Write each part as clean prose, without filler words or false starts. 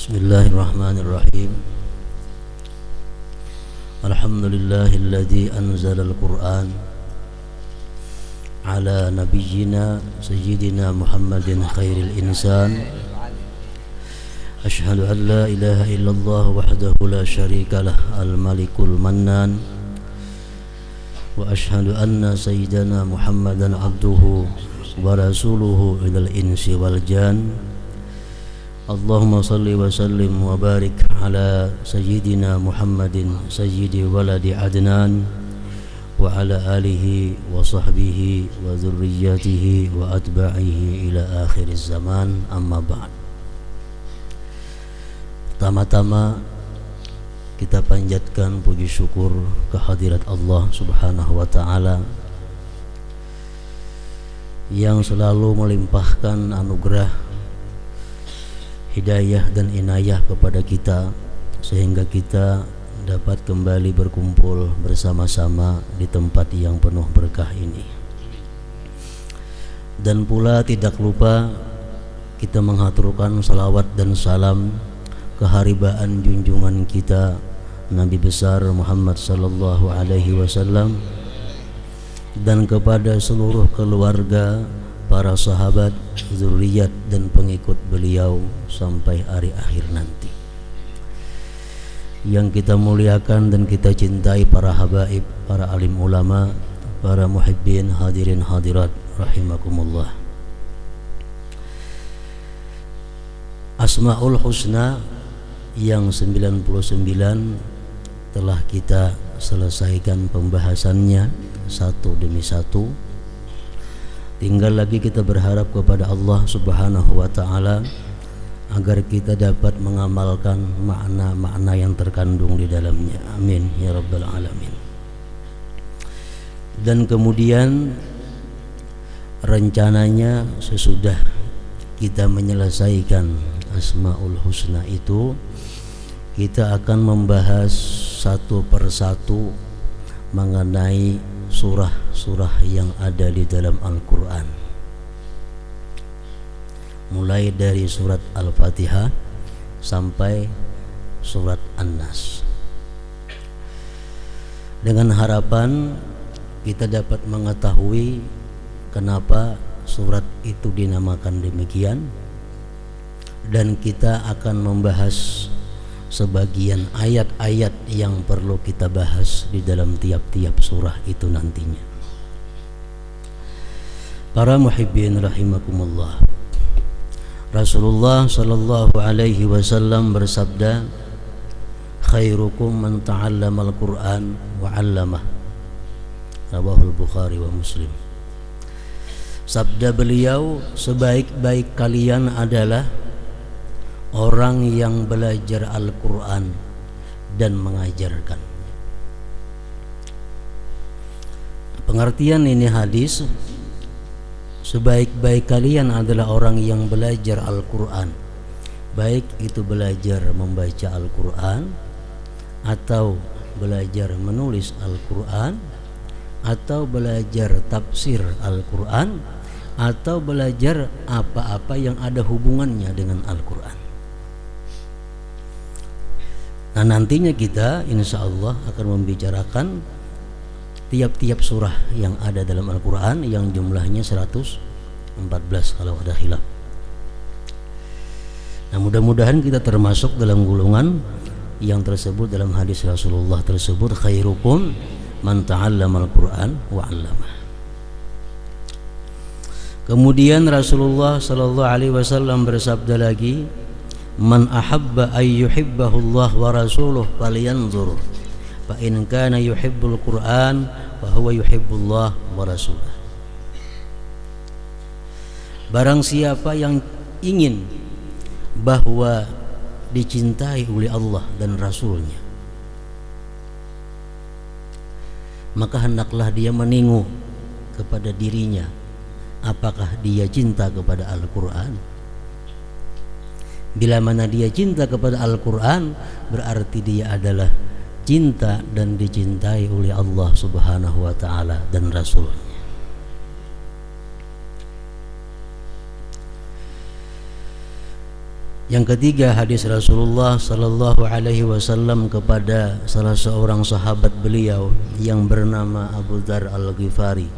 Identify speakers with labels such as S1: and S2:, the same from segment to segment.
S1: Bismillahirrahmanirrahim. Alhamdulillahilladzi anzalal Qur'an ala nabiyyina sayyidina Muhammadin khairil insan. Ashhadu an la ilaha illallah wahdahu la syarika lah al-malikul mannan. Wa ashhadu anna sayyidana Muhammadan abduhu wa rasuluhu ilal insi wal jan. Allahumma salli wa sallim wa barik ala sayyidina Muhammadin sayyidi waladi Adnan wa ala alihi wa sahbihi wa dhurriyyatihi wa atba'ihi ila akhiriz zaman, amma ba'd. Pertama-tama kita panjatkan puji syukur kehadirat Allah Subhanahu wa ta'ala yang selalu melimpahkan anugerah, hidayah dan inayah kepada kita sehingga kita dapat kembali berkumpul bersama-sama di tempat yang penuh berkah ini. Dan pula tidak lupa kita menghaturkan salawat dan salam keharibaan junjungan kita Nabi besar Muhammad sallallahu alaihi wasallam dan kepada seluruh keluarga, para sahabat, zuriat dan pengikut beliau sampai hari akhir nanti. Yang kita muliakan dan kita cintai para habaib, para alim ulama, para muhibbin, hadirin hadirat rahimakumullah. Asmaul Husna yang 99 telah kita selesaikan pembahasannya satu demi satu. Tinggal lagi kita berharap kepada Allah Subhanahu wa ta'ala agar kita dapat mengamalkan makna-makna yang terkandung di dalamnya. Amin ya rabbal alamin. Dan kemudian rencananya sesudah kita menyelesaikan Asmaul Husna itu, kita akan membahas satu persatu mengenai surah-surah yang ada di dalam Al-Quran, mulai dari surat Al-Fatihah sampai surat An-Nas, dengan harapan kita dapat mengetahui kenapa surat itu dinamakan demikian, dan kita akan membahas sebagian ayat-ayat yang perlu kita bahas di dalam tiap-tiap surah itu nantinya. Para muhibbin rahimakumullah, Rasulullah sallallahu alaihi wasallam bersabda, khairukum man ta'allamal Qur'an wa 'allamah. Rawahul Bukhari wa Muslim. Sabda beliau, sebaik-baik kalian adalah orang yang belajar Al-Quran dan mengajarkan. Pengertian ini hadis, sebaik-baik kalian adalah orang yang belajar Al-Quran, baik itu belajar membaca Al-Quran atau belajar menulis Al-Quran atau belajar tafsir Al-Quran atau belajar apa-apa yang ada hubungannya dengan Al-Quran. Nah, nantinya kita insya Allah akan membicarakan tiap-tiap surah yang ada dalam Al-Quran yang jumlahnya 114 kalau ada khilaf. Nah, mudah-mudahan kita termasuk dalam golongan yang tersebut dalam hadis Rasulullah tersebut, khairukum man ta'allamal Qur'an wa 'allamah. Kemudian Rasulullah sallallahu alaihi wasallam bersabda lagi, man ahabba ay yuhibbahu Allah wa rasuluh falyanzur fa in kana yuhibbul Qur'an fa huwa yuhibbullah wa rasulah. Barang siapa yang ingin bahwa dicintai oleh Allah dan Rasulnya, maka hendaklah dia menengok kepada dirinya apakah dia cinta kepada Al-Quran. Bila mana dia cinta kepada Al-Quran, berarti dia adalah cinta dan dicintai oleh Allah Subhanahu wa ta'ala dan Rasulnya. Yang ketiga, hadis Rasulullah sallallahu alaihi wasallam kepada salah seorang sahabat beliau yang bernama Abu Dzar Al-Ghifari.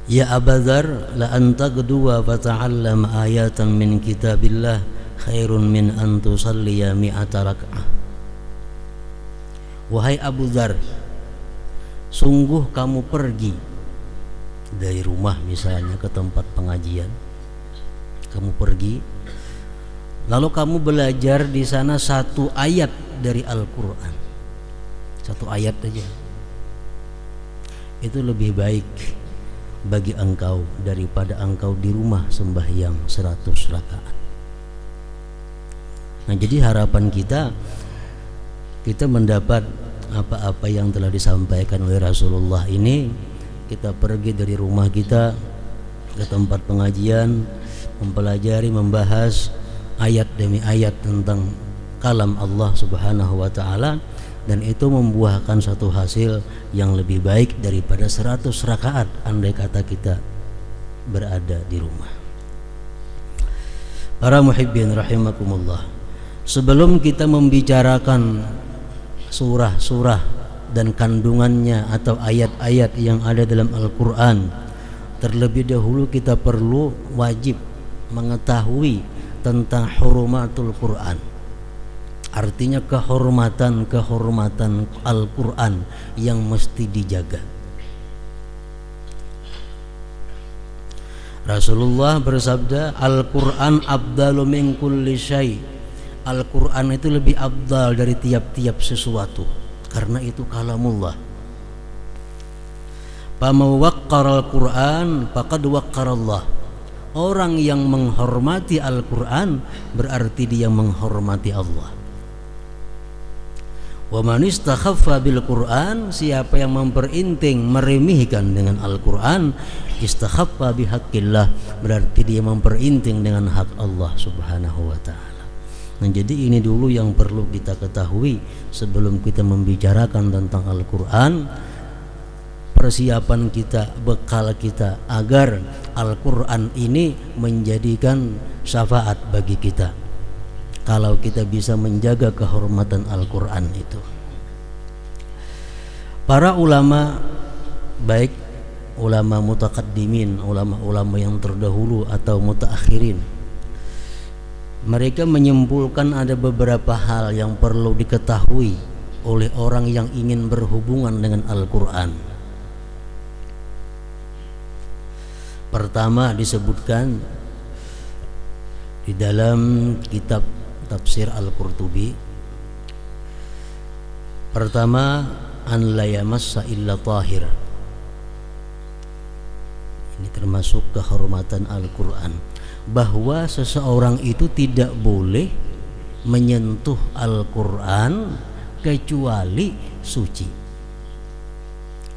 S1: Ya Abu Dzar, la anta gduwa fata'allam ayatan min kitabillah khairun min an tusalliya mi'ata rak'ah. Wahai Abu Dzar, sungguh kamu pergi dari rumah misalnya ke tempat pengajian. Kamu pergi, lalu kamu belajar di sana satu ayat dari Al-Quran, satu ayat aja. Itu lebih baik bagi engkau daripada engkau di rumah sembahyang 100 rakaat. Nah, jadi harapan kita mendapat apa-apa yang telah disampaikan oleh Rasulullah ini. Kita pergi dari rumah kita ke tempat pengajian, mempelajari, membahas ayat demi ayat tentang kalam Allah Subhanahu wa ta'ala, dan itu membuahkan satu hasil yang lebih baik daripada 100 rakaat andai kata kita berada di rumah. Para muhibbin rahimakumullah, sebelum kita membicarakan surah-surah dan kandungannya atau ayat-ayat yang ada dalam Al-Quran, terlebih dahulu kita perlu wajib mengetahui tentang hurumatul Quran, artinya kehormatan Al-Quran yang mesti dijaga. Rasulullah bersabda, Al-Quran abdalu min kulli syai. Al-Quran itu lebih abdal dari tiap-tiap sesuatu, karena itu kalamullah. Faman waqqara al-Quran faqad waqqara Allah. Orang yang menghormati Al-Quran berarti dia menghormati Allah. Wa man istakhaffa bil Quran, siapa yang memperinting, meremehkan dengan Al-Quran, istakhaffa bihaqqillah, berarti dia memperinting dengan hak Allah Subhanahu wa ta'ala. Nah, jadi ini dulu yang perlu kita ketahui sebelum kita membicarakan tentang Al-Quran. Persiapan kita, bekal kita agar Al-Quran ini menjadikan syafaat bagi kita, kalau kita bisa menjaga kehormatan Al-Quran itu. Para ulama, baik ulama mutaqaddimin, ulama-ulama yang terdahulu atau mutaakhirin, mereka menyimpulkan ada beberapa hal yang perlu diketahui oleh orang yang ingin berhubungan dengan Al-Quran. Pertama, disebutkan di dalam kitab tafsir Al-Qurtubi, pertama, an la yamassa illa tahir. Ini termasuk kehormatan Al-Quran, bahwa seseorang itu tidak boleh menyentuh Al-Quran kecuali suci.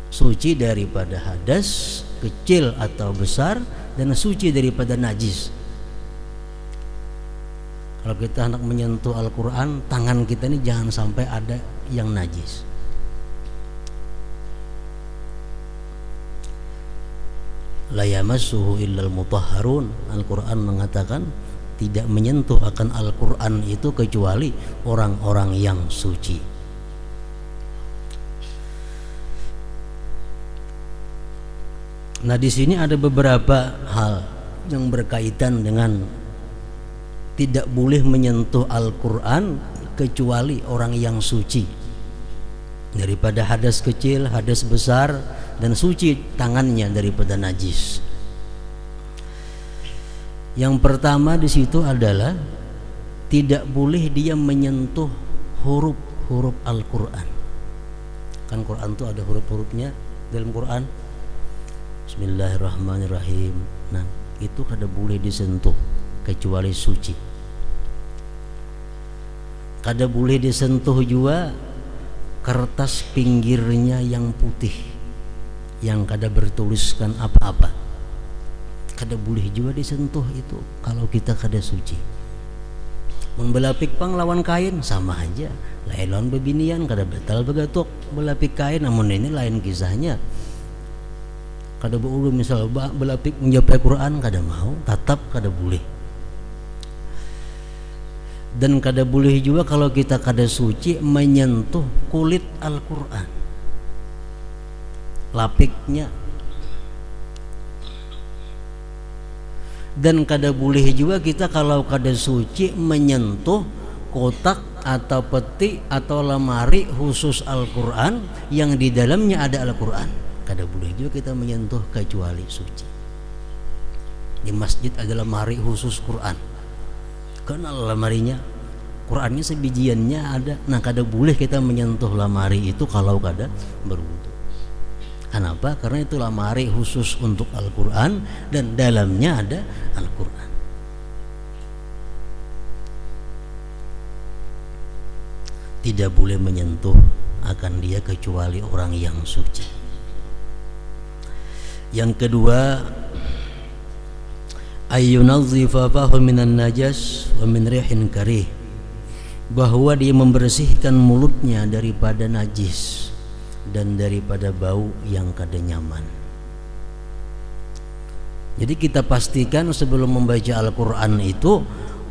S1: Suci daripada hadas kecil atau besar, dan suci daripada najis. Kalau kita hendak menyentuh Al-Quran, tangan kita ini jangan sampai ada yang najis. La yamassuhu illal mutahharun. Al-Quran mengatakan tidak menyentuh akan Al-Quran itu kecuali orang-orang yang suci. Nah, di sini ada beberapa hal yang berkaitan dengan tidak boleh menyentuh Al-Quran kecuali orang yang suci daripada hadas kecil, hadas besar, dan suci tangannya daripada najis. Yang pertama di situ adalah tidak boleh dia menyentuh huruf-huruf Al-Quran. Kan Quran itu ada huruf-hurufnya dalam Quran. Bismillahirrahmanirrahim. Nah, itu kada boleh disentuh kecuali suci. Kada boleh disentuh juga kertas pinggirnya yang putih, yang kada bertuliskan apa-apa. Kada boleh juga disentuh itu kalau kita kada suci. Membelah pikpang lawan kain sama aja, lain lawan bebinian, kada batal begatuk belapik kain, namun ini lain kisahnya. Kada boleh misal belapik menjawab Quran, kada mau, tetap kada boleh. Dan kada boleh juga kalau kita kada suci menyentuh kulit Al-Quran, lapiknya. Dan kada boleh juga kita kalau kada suci menyentuh kotak atau peti atau lemari khusus Al-Quran yang di dalamnya ada Al-Quran. Kada boleh juga kita menyentuh kecuali suci. Di masjid ada lemari khusus Quran, kenal lemarinya, Qurannya sebijiannya ada. Nah kada boleh kita menyentuh lemari itu kalau kada berwudu. Kenapa? Karena itu lemari khusus untuk Al-Quran dan dalamnya ada Al-Quran. Tidak boleh menyentuh akan dia kecuali orang yang suci. Yang kedua, ayyunazzifa fahu minan najas wa min rihin karih, bahwa dia membersihkan mulutnya daripada najis dan daripada bau yang kada nyaman. Jadi kita pastikan sebelum membaca Al-Quran itu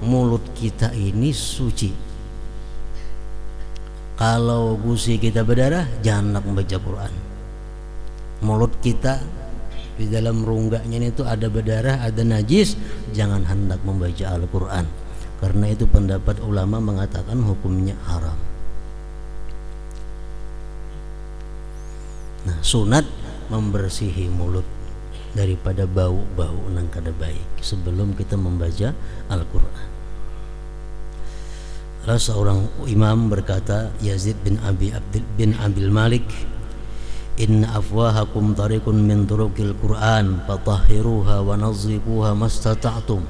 S1: mulut kita ini suci. Kalau gusi kita berdarah, jangan nak membaca Quran. Mulut kita di dalam rongganya itu ada berdarah, ada najis, jangan hendak membaca Al-Quran. Karena itu pendapat ulama mengatakan hukumnya haram. Nah, sunat membersihi mulut daripada bau-bau nang kada baik sebelum kita membaca Al-Quran. Lalu seorang imam berkata, Yazid bin Abil Malik, inna afwahakum tariqun min turuqil Quran fatahhiruha wa nazzifuha mastata'tum.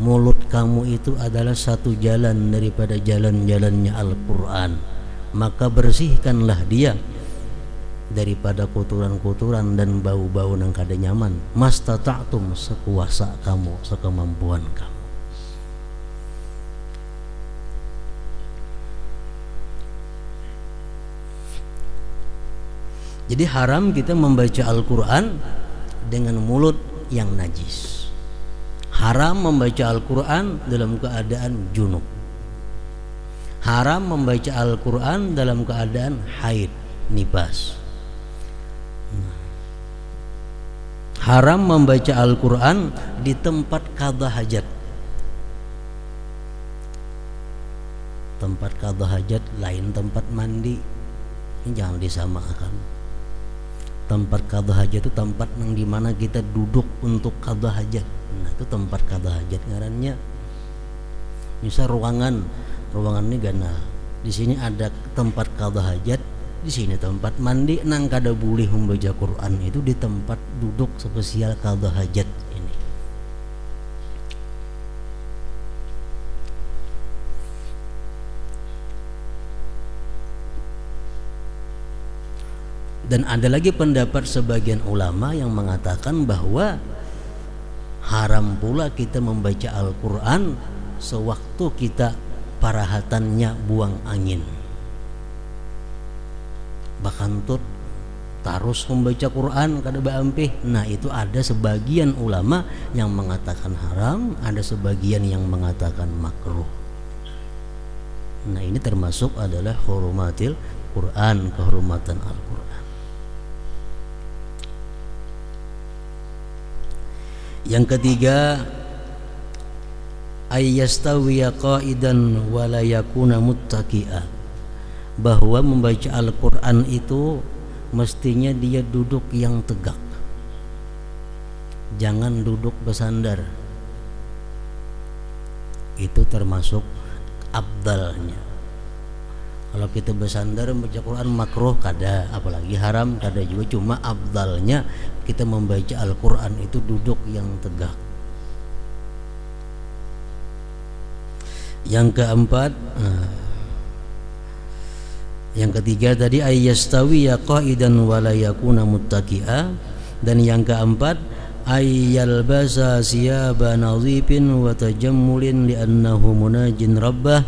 S1: Mulut kamu itu adalah satu jalan daripada jalan-jalannya Al-Quran, maka bersihkanlah dia daripada kotoran-kotoran dan bau-bau yang kada nyaman, mastata'tum, sekuasa kamu, sekemampuan kamu. Jadi haram kita membaca Al-Quran dengan mulut yang najis. Haram membaca Al-Quran dalam keadaan junub. Haram membaca Al-Quran dalam keadaan haid, nifas. Haram membaca Al-Quran di tempat qadha hajat. Tempat qadha hajat lain tempat mandi. Ini jangan disamakan. Tempat qadha hajat itu tempat yang dimana kita duduk untuk qadha hajat. Nah itu tempat qadha hajat ngarannya. Misal ruangan ini gana. Di sini ada tempat qadha hajat, di sini tempat mandi. Nang kada boleh membaca Quran itu di tempat duduk spesial qadha hajat ini. Dan ada lagi pendapat sebagian ulama yang mengatakan bahwa haram pula kita membaca Al-Quran sewaktu kita parahatannya buang angin. Bahkan tut tarus membaca Quran kada baampih. Nah itu ada sebagian ulama yang mengatakan haram, ada sebagian yang mengatakan makruh. Nah ini termasuk adalah hurumatil Quran, kehormatan Al-Quran. Yang ketiga, ayyastawiya qa'idan wa la yakuna muttaqi'a, bahwa membaca Al-Quran itu mestinya dia duduk yang tegak, jangan duduk bersandar. Itu termasuk afdalnya. Kalau kita bersandar membaca Quran makruh kada, apalagi haram kada juga. Cuma afdalnya kita membaca Al-Quran itu duduk yang tegak. Yang keempat, yang ketiga tadi ayyastawiya qa'idan wa la yakuna muttaqi'a, dan yang keempat ayyalbasa siyaba nadhifin wa tajammulin li'annahu munajin rabbah,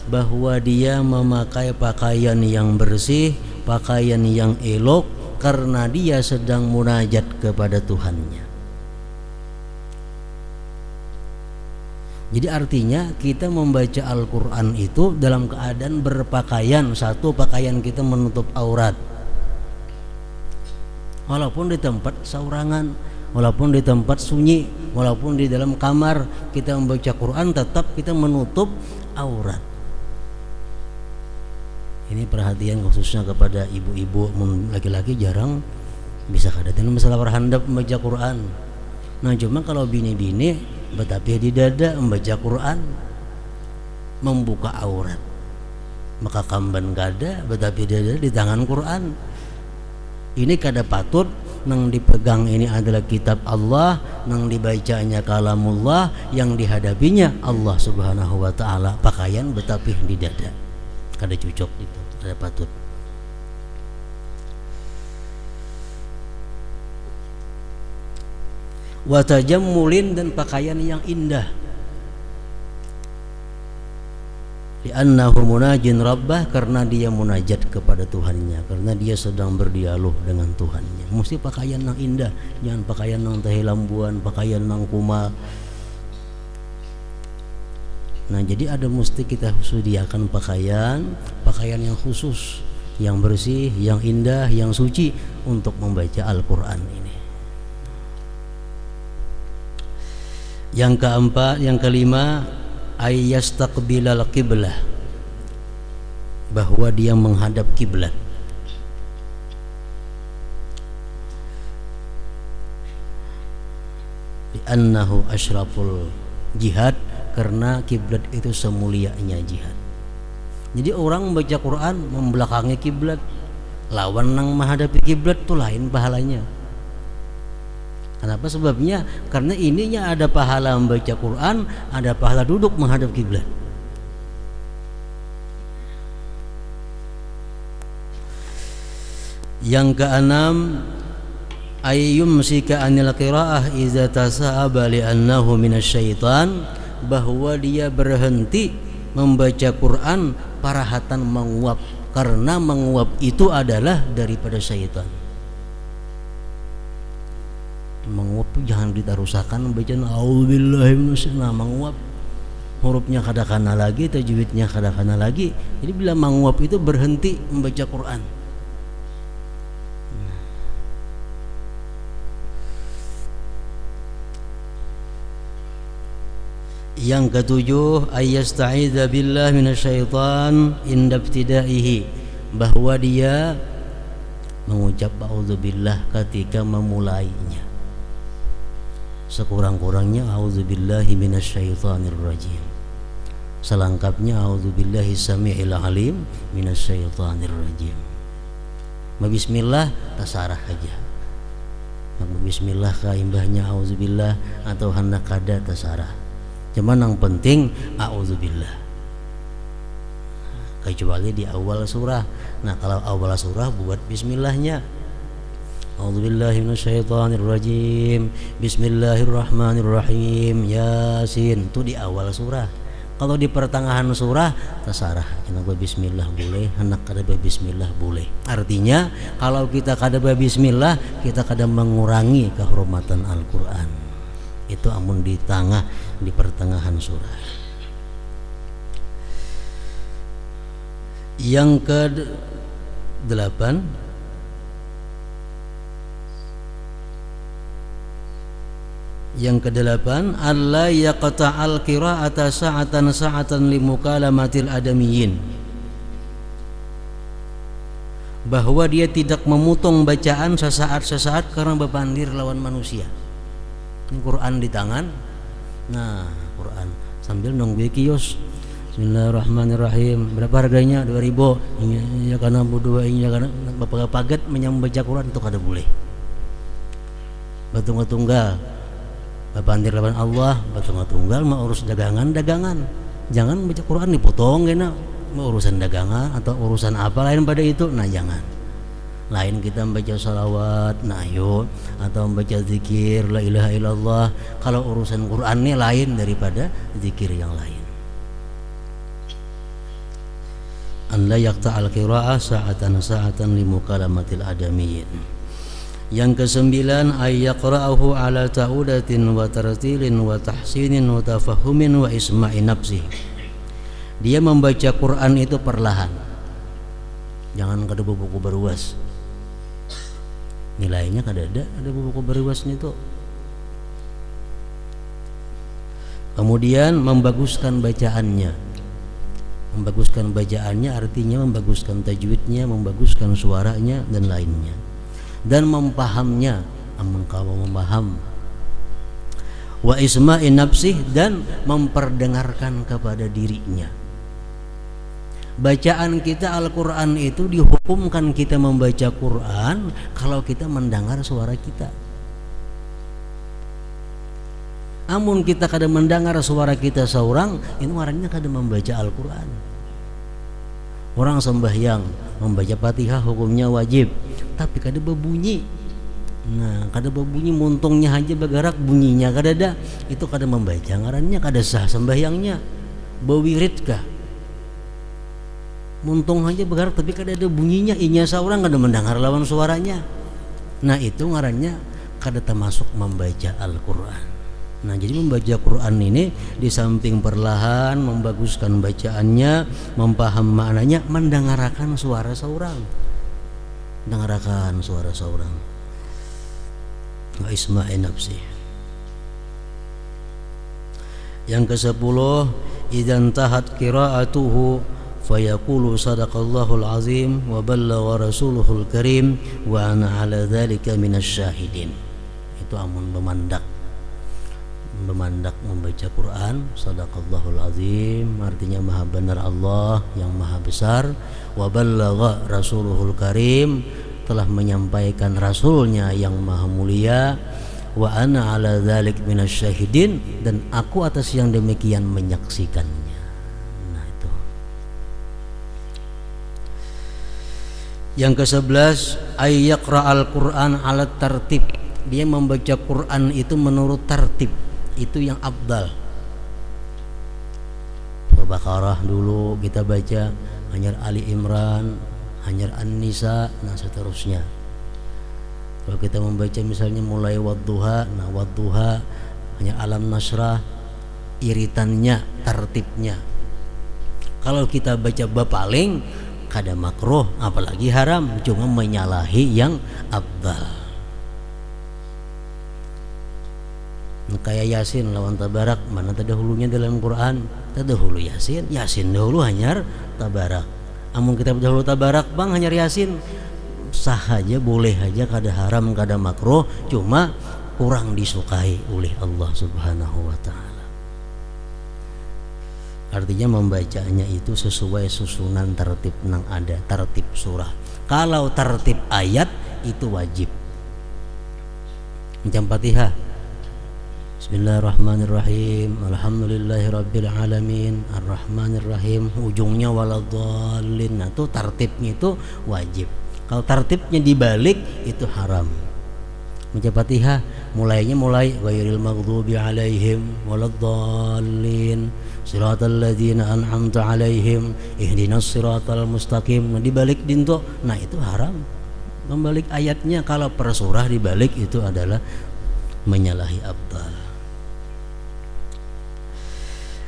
S1: bahwa dia memakai pakaian yang bersih, pakaian yang elok, karena dia sedang munajat kepada Tuhannya. Jadi artinya kita membaca Al-Quran itu dalam keadaan berpakaian. Satu, pakaian kita menutup aurat, walaupun di tempat saurangan, walaupun di tempat sunyi, walaupun di dalam kamar kita membaca Quran, tetap kita menutup aurat. Ini perhatian khususnya kepada ibu-ibu. Laki-laki jarang bisa kadatin masalah berhandap membaca Quran. Nah cuma kalau bini-bini betapih di dada membaca Quran, membuka aurat, maka kamban kada betapih di dada di tangan Quran. Ini kada patut. Nang dipegang ini adalah kitab Allah, nang dibacanya kalamullah, yang dihadapinya Allah subhanahu wa ta'ala. Pakaian betapih di dada, kada cocok itu, kada patut. Wa tajammulin, dan pakaian yang indah. Li'annahu munajin rabbah, karena dia munajat kepada Tuhannya, karena dia sedang berdialog dengan Tuhannya. Mesti pakaian yang indah, jangan pakaian yang tahilambuan, pakaian yang kumal. Nah jadi ada mesti kita sediakan pakaian yang khusus, yang bersih, yang indah, yang suci untuk membaca Al-Quran ini. Yang keempat, yang kelima, ayyastaqbilal qiblah, bahwa dia menghadap kiblat. Li'annahu asyraful jihad, karena kiblat itu semulianya jihad. Jadi orang membaca Quran membelakangi kiblat, lawan nang menghadapi kiblat itu lain pahalanya. Kenapa sebabnya? Karena ininya ada pahala membaca Quran, ada pahala duduk menghadap kiblat. Yang keenam, ayyumsika anil qiraah idza tasa'aba li'annahu minasyaitan, bahwa dia berhenti membaca Quran parahatan menguap, karena menguap itu adalah daripada syaitan. Menguap jangan ditarusakan bacaan auzubillahi minasyaitonir. Nah, menguap hurufnya kadakana lagi, tajwidnya kadakana lagi. Jadi bila menguap itu berhenti membaca Quran. Yang ketujuh, ayyasta'idza billah minasyaitan inda ibtidaihi, bahwa dia mengucap auzubillah ketika memulainya. Sekurang-kurangnya auzubillahi minasyaitonir rajim. Selengkapnya auzubillahi samiil alim minasyaitonir rajim. Bismillah tasarah aja. Bismillah kaimbahnya auzubillah atau hendak kada tasarah. Cuman yang penting auzubillah. Kecuali di awal surah. Nah, kalau awal surah buat bismillahnya. A'udzubillahi minasyaitonirrajim. Bismillahirrahmanirrahim. Yasin. Itu di awal surah. Kalau di pertengahan surah tasarah. Kenapa bismillah boleh, hendak kada bismillah boleh. Artinya kalau kita kada bismillah, kita kada mengurangi kehormatan Al-Qur'an. Itu amun di tengah, di pertengahan surah. Yang ke-8, alla yaqta'al qira'ata sa'atan limukalamatil adamiyyin, bahwa dia tidak memotong bacaan sesaat karena bepandir lawan manusia. Ini Quran di tangan. Nah, Quran sambil nunggu kios. Bismillahirrahmanirrahim. Berapa harganya? 2000. Ini ya karena berdua ini ya karena bapak paget menyambaca Quran itu kada boleh. Batunggal bapandir lawan Allah, batunggal mah urus dagangan. Jangan baca Quran dipotong kena urusan dagangan atau urusan apa lain pada itu. Nah, jangan. Lain kita membaca salawat, na'yud, atau membaca zikir la ilaha illallah. Kalau urusan Quran ini lain daripada zikir yang lain. An la yaqta'al qira'ah sa'atan limukalamatil adamiyyin. Yang kesembilan, ayyaqra'ahu ala ta'udatin wa tartilin wa tahsinin wa tafahumin wa isma'i nafsih. Dia membaca Quran itu perlahan, jangan kada buku beruas. Nilainya kada ada buku beruasnya itu. Kemudian membaguskan bacaannya. Membaguskan bacaannya artinya membaguskan tajwidnya, membaguskan suaranya dan lainnya. Dan mempahamnya, amun kalau memaham. Wa isma'i nafsih, dan memperdengarkan kepada dirinya. Bacaan kita Al-Quran itu dihukumkan kita membaca Quran kalau kita mendengar suara kita. Amun kita kada mendengar suara kita seorang, ini orangnya kada membaca Al-Quran. Orang sembahyang membaca Fatihah hukumnya wajib, tapi kada berbunyi. Nah, kada berbunyi, muntungnya aja bergerak, bunyinya kada ada, itu kada membaca, ngarannya kada sah sembahyangnya. Bewirid kah? Muntung aja bergerak tapi kada ada bunyinya, inya seorang kada mendengar lawan suaranya. Nah, itu ngarannya kada termasuk membaca Al-Quran. Nah, jadi membaca Quran ini di samping perlahan, membaguskan bacaannya, mempaham maknanya, mendengarkan suara seorang. Dengarkan suara seorang. Wa isma'i nafsi. Yang ke-10, idzan tahat qira'atuhu fayaqulu sadaqallahul azim wa ballagha rasuluhul karim wa ana ala dzalika minasyahidin. Itu amun memandak membaca Quran, sadaqallahul azim artinya maha benar Allah yang maha besar, wa ballagha rasuluhul karim telah menyampaikan rasulnya yang maha mulia, wa ana ala dzalik minasyahidin dan aku atas yang demikian menyaksikannya. Nah, itu. Yang ke-11, ayyaqra'al Qur'an ala tartib. Dia membaca Quran itu menurut tartib. Itu yang afdal. Al-Baqarah dulu kita baca, hanyar Ali Imran, hanyar An-Nisa, nah seterusnya. Kalau kita membaca misalnya mulai Wadduha, nah Wadduha hanya Alam Nasrah, iritannya, tartibnya. Kalau kita baca bapaling, kada makruh, apalagi haram, cuma menyalahi yang afdal. Kayak Yasin lawan Tabarak, mana terdahulunya dalam Quran? Terdahulu Yasin, Yasin dahulu hanyar Tabarak. Amun kita dahulu Tabarak bang hanyar Yasin, sah aja, boleh aja, kada haram, kada makruh, cuma kurang disukai oleh Allah Subhanahu wa taala. Artinya membacanya itu sesuai susunan tertib nang ada, tertib surah. Kalau tertib ayat itu wajib. Macam Fatihah, Bismillahirrahmanirrahim, Alhamdulillahirabbil alamin, Arrahmanirrahim, ujungnya waladhdallin. Nah, itu tartibnya itu wajib. Kalau tartibnya dibalik itu haram. Macam Fatihah, mulainya ghairil maghdubi alaihim waladhdallin, siratal ladzina an'amta alaihim, ihdinas siratal mustaqim. Nah, dibalik dinto, nah itu haram. Membalik ayatnya kalau per surah dibalik itu adalah menyalahi afdal.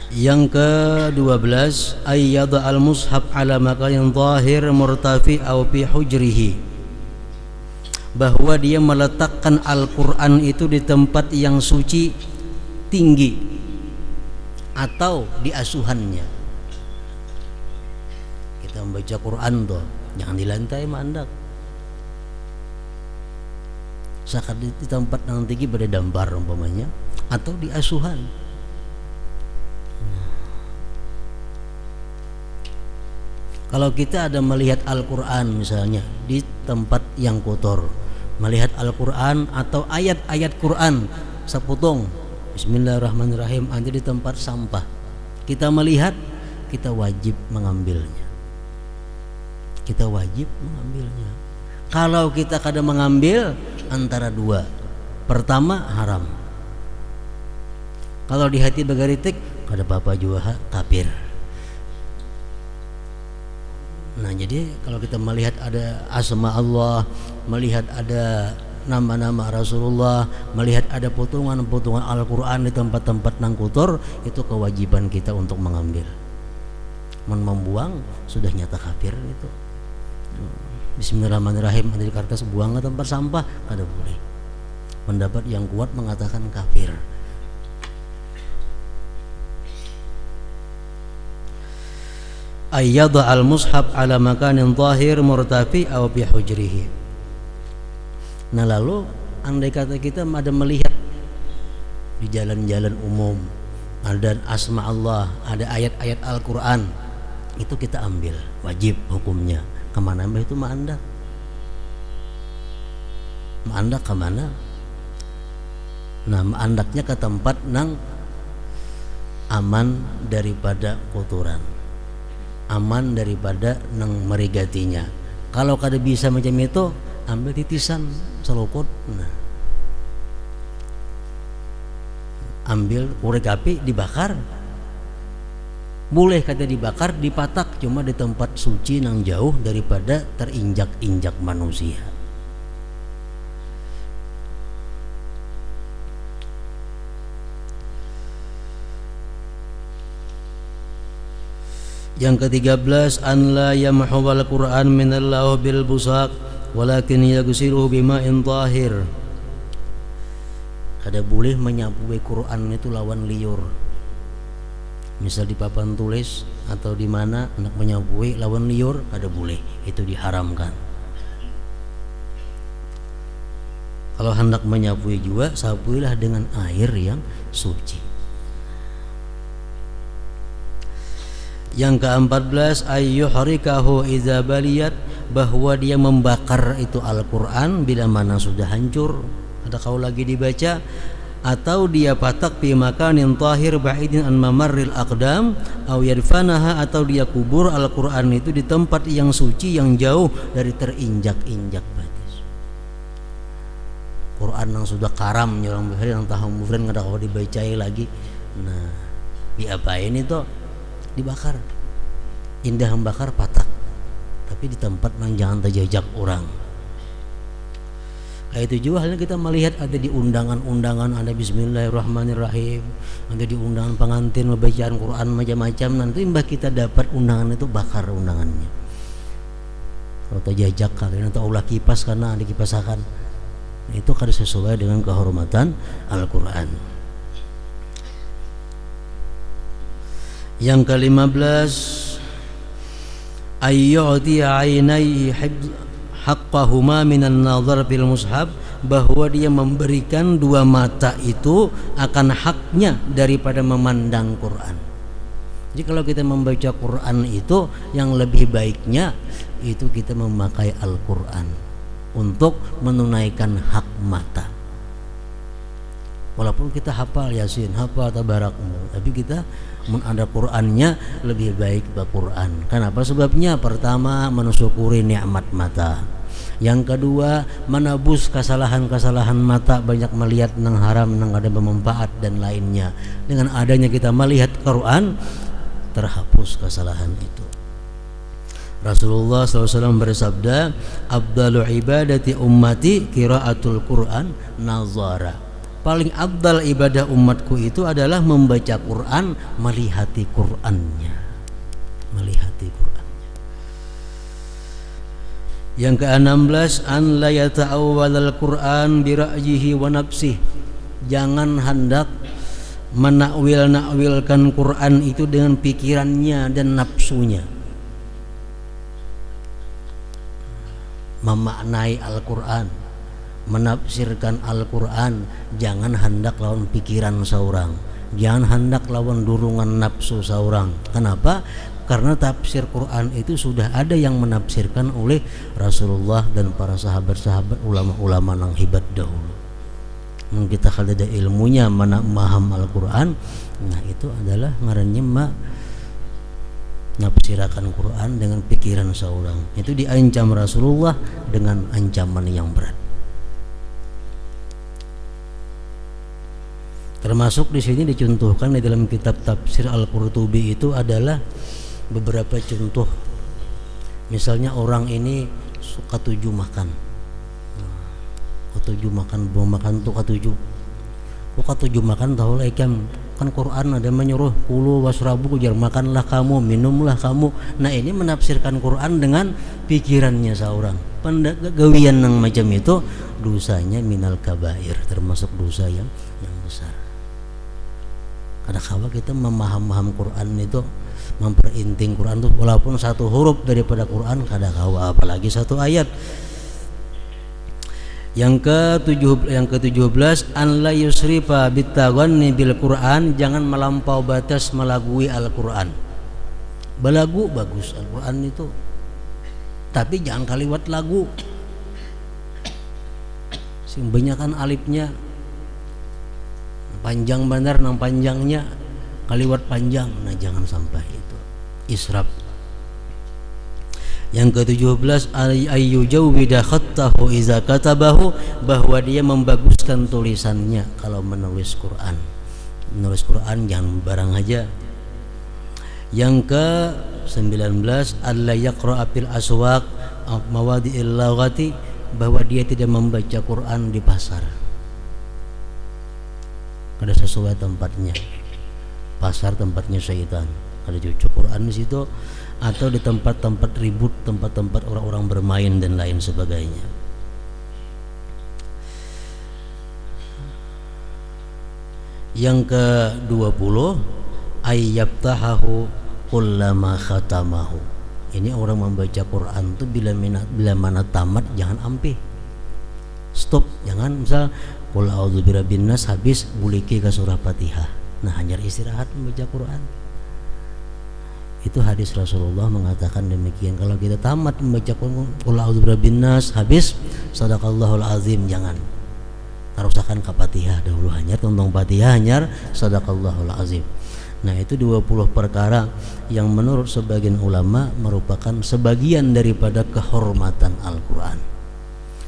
S1: Yang ke-12, ayyada al-mushaf ala makanin zahir murtafi aw fi hujrihi. Bahwa dia meletakkan Al-Quran itu di tempat yang suci tinggi atau di asuhannya. Kita membaca Quran tuh jangan di lantai mandak. Sakat di tempat yang tinggi pada dambar umpamanya, atau di asuhan. Kalau kita ada melihat Al-Quran misalnya di tempat yang kotor, melihat Al-Quran atau ayat-ayat Quran sepotong Bismillahirrahmanirrahim ada di tempat sampah, kita melihat, kita wajib mengambilnya. Kita wajib mengambilnya. Kalau kita kada mengambil, antara dua. Pertama haram. Kalau di hati bagaritik, kada apa-apa juga kafir. Nah, jadi kalau kita melihat ada asma Allah, melihat ada nama-nama Rasulullah, melihat ada potongan-potongan Al-Quran di tempat-tempat nang kotor, itu kewajiban kita untuk mengambil. Membuang sudah nyata kafir itu. Bismillahirrahmanirrahim, ada di kertas, buang ke tempat sampah, kada boleh. Pendapat yang kuat mengatakan kafir. Ayyadha al-mushaf ala makanin zahir murtafi aw fi hujrihi. Nah lalu andai kata kita ada melihat di jalan-jalan umum ada asma Allah, ada ayat-ayat Al-Quran, itu kita ambil, wajib hukumnya. Kemana itu ma'andak? Ma'andak kemana? Nah ma'andaknya ke tempat nang aman daripada kotoran, aman daripada nang merigatinya. Kalau kada bisa macam itu, ambil titisan selokot. Nah, ambil korek api, dibakar. Boleh kata dibakar, dipatak, cuma di tempat suci nang jauh daripada terinjak-injak manusia. Yang ke-13, an la yamhuwal Qur'an minallahu bil busaq walakin yaghsiluhu bima'in tahir. Kada boleh menyapu Quran itu lawan liur. Misal di papan tulis atau di mana hendak menyapu lawan liur, kada boleh, itu diharamkan. Kalau hendak menyapu juga, sapuilah dengan air yang suci. Yang ke-14, ayyuhrikahu idza baliyat, bahwa dia membakar itu Al-Quran bila mana sudah hancur, ada kau lagi dibaca, atau dia patak fi makanin tahir ba'idin an mamarril aqdam aw yadfanaha, atau dia kubur Al-Quran itu di tempat yang suci yang jauh dari terinjak-injak batis. Quran yang sudah karam orang bahari yang tahu mufrin kada kau dibacai lagi. Nah, diapain itu? Dibakar. Indah membakar patak, tapi di tempat yang jangan terjejak orang. Kayak itu juga halnya kita melihat ada di undangan-undangan, ada Bismillahirrahmanirrahim, ada di undangan pengantin membacaan Quran macam-macam, nanti mbah kita dapat undangan itu, bakar undangannya. Kalau terjejak kalian atau ulah kipas karena ada kipasakan, itu kada sesuai dengan kehormatan Al-Quran. Yang ke-15, ayyu'ti 'ainaihi haqqahuma minan nazar fil mushaf, bahwa dia memberikan dua mata itu akan haknya daripada memandang Quran. Jadi kalau kita membaca Quran itu, yang lebih baiknya itu kita memakai Al-Quran untuk menunaikan hak mata. Walaupun kita hafal Yasin, hafal Tabarak, tapi kita ada Qurannya lebih baik Quran. Kenapa? Sebabnya pertama mensyukuri nikmat mata. Yang kedua menebus kesalahan-kesalahan mata, banyak melihat nang haram, nang ada bermanfaat dan lainnya. Dengan adanya kita melihat Quran, terhapus kesalahan itu. Rasulullah SAW bersabda, "Afdalu ibadati ummati qiraatul Quran nazara." Paling abdal ibadah umatku itu adalah membaca Quran, melihati Qurannya, melihati Qurannya. Yang ke-16, an la yata'awwalal Quran bi ra'yihi wa nafsihi. Jangan hendak menakwil-nakwilkan Quran itu dengan pikirannya dan nafsunya. Memaknai Al-Quran, menafsirkan Al-Quran, jangan hendak lawan pikiran seorang, jangan hendak lawan durungan nafsu seorang. Kenapa? Karena tafsir Quran itu sudah ada yang menafsirkan oleh Rasulullah dan para sahabat-sahabat, ulama-ulama yang hebat dahulu. Kita kalau ada ilmunya memaham Al-Quran, nah itu adalah ngarannya nafsirakan Quran dengan pikiran seorang. Itu diancam Rasulullah dengan ancaman yang berat. Termasuk di sini dicontohkan di dalam kitab tafsir Al-Qurtubi itu adalah beberapa contoh. Misalnya orang ini suka tuju makan. ketujuh makan mau makan tuh ketujuh. Kok ketujuh makan tahu lah ikan kan Quran ada menyuruh kulu wasrabu ujar makanlah kamu minumlah kamu. Nah ini menafsirkan Quran dengan pikirannya seorang. Pendagawian yang macam itu dosanya minal kabair, termasuk dosa yang besar. Karena kalau kita memaham Quran itu memperinting Quran itu walaupun satu huruf daripada Quran kada kawa apalagi satu ayat. Yang ke-17 an la yusrifa bitaghanni bil Quran, jangan melampau batas melagui Al-Quran. Belagu bagus Al-Quran itu, tapi jangan kaliwat lagu. Sing banyakan alifnya panjang benar nang panjangnya kaliwat panjang. Nah jangan sampai itu israf. Yang ke-17 ayyujawwida khattahu iza katabahu, bahwa dia membaguskan tulisannya kalau menulis Quran. Menulis Quran jangan barang aja. Yang ke-19 alla yaqra'a fil aswaq mawadi'il laghati, bahwa dia tidak membaca Quran di pasar. Kada sesuai tempatnya. Pasar tempatnya syaitan. Kada cocok Quran di situ, atau di tempat-tempat ribut, tempat-tempat orang-orang bermain dan lain sebagainya. Yang ke-20 ayyabtahahu kullama khatamahu. Ini orang membaca Quran tuh bila mana tamat jangan ampe. Stop, jangan misal qul a'udzu birabbin nas habis buliki ke surah Fatihah. Nah, hanya istirahat membaca Quran. Itu hadis Rasulullah mengatakan demikian. Kalau kita tamat membaca qul a'udzu birabbin nas habis sadaqallahul azim, jangan tarusakan ke Fatihah dahulu, hanya tentang Fatihah hanya sadaqallahul azim. Nah itu 20 perkara yang menurut sebagian ulama merupakan sebagian daripada kehormatan Al-Quran.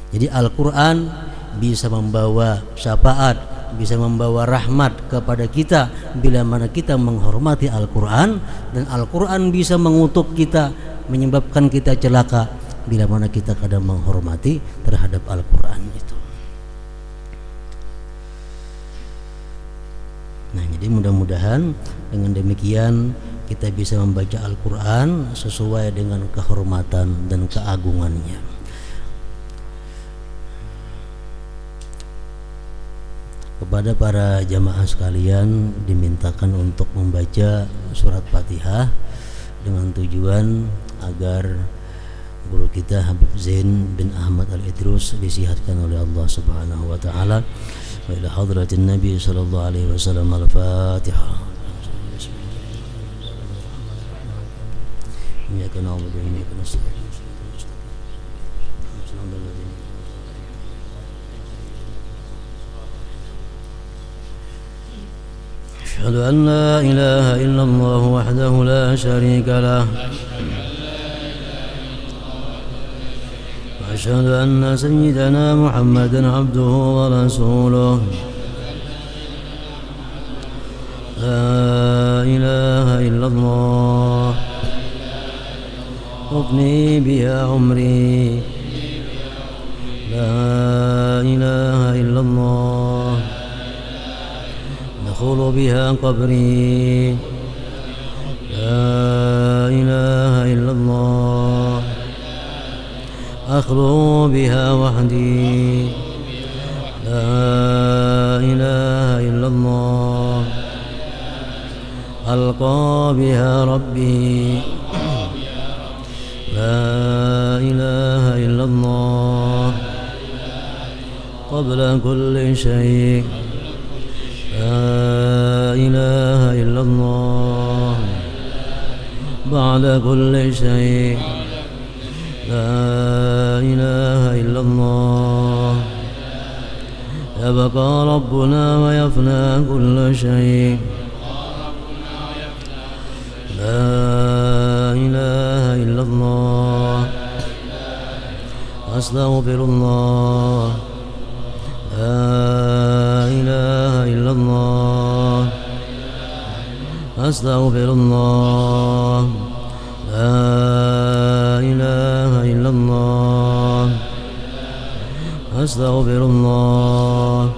S1: Jadi Al-Quran bisa membawa syafaat, bisa membawa rahmat kepada kita bila mana kita menghormati Al-Quran, dan Al-Quran bisa mengutuk kita, menyebabkan kita celaka bila mana kita kadang menghormati terhadap Al-Quran itu. Nah jadi mudah-mudahan dengan demikian kita bisa membaca Al-Quran sesuai dengan kehormatan dan keagungannya. Kepada para jamaah sekalian dimintakan untuk membaca surat Fatihah dengan tujuan agar guru kita Habib Zain bin Ahmad Al-Idrus disihatkan oleh Allah Subhanahu wa taala. Wa ila hadratin Nabi sallallahu alaihi wasallam. Al-Fatihah. Iyyaka na'budu wa iyyaka nasta'in. أشهد أن لا إله إلا الله وحده لا شريك له وأشهد أن سيدنا محمدا عبده ورسوله لا إله إلا الله أفني بها عمري لا إله إلا الله أدخل بها قبري لا إله إلا الله أخلو بها وحدي لا إله إلا الله ألقى بها ربي لا إله إلا الله قبل كل شيء لا إله إلا الله بعد كل شيء لا إله إلا الله يبقى ربنا ويفنى كل شيء لا إله إلا الله أستغفر الله لا إله إلا الله أستغفر الله لا إله إلا الله أستغفر الله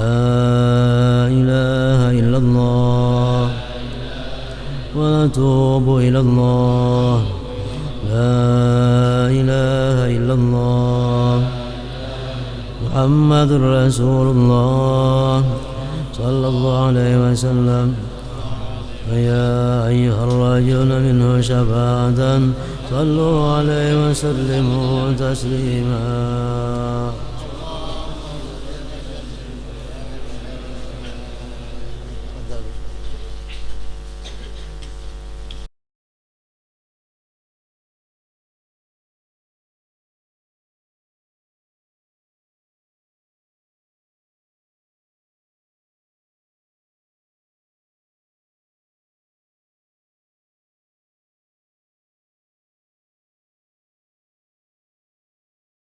S1: لا إله إلا الله ونتوب إلى الله لا إله إلا الله محمد رسول الله صلى الله عليه وسلم فيا أيها الراجون منه شفاعة صلوا عليه وسلموا تسليما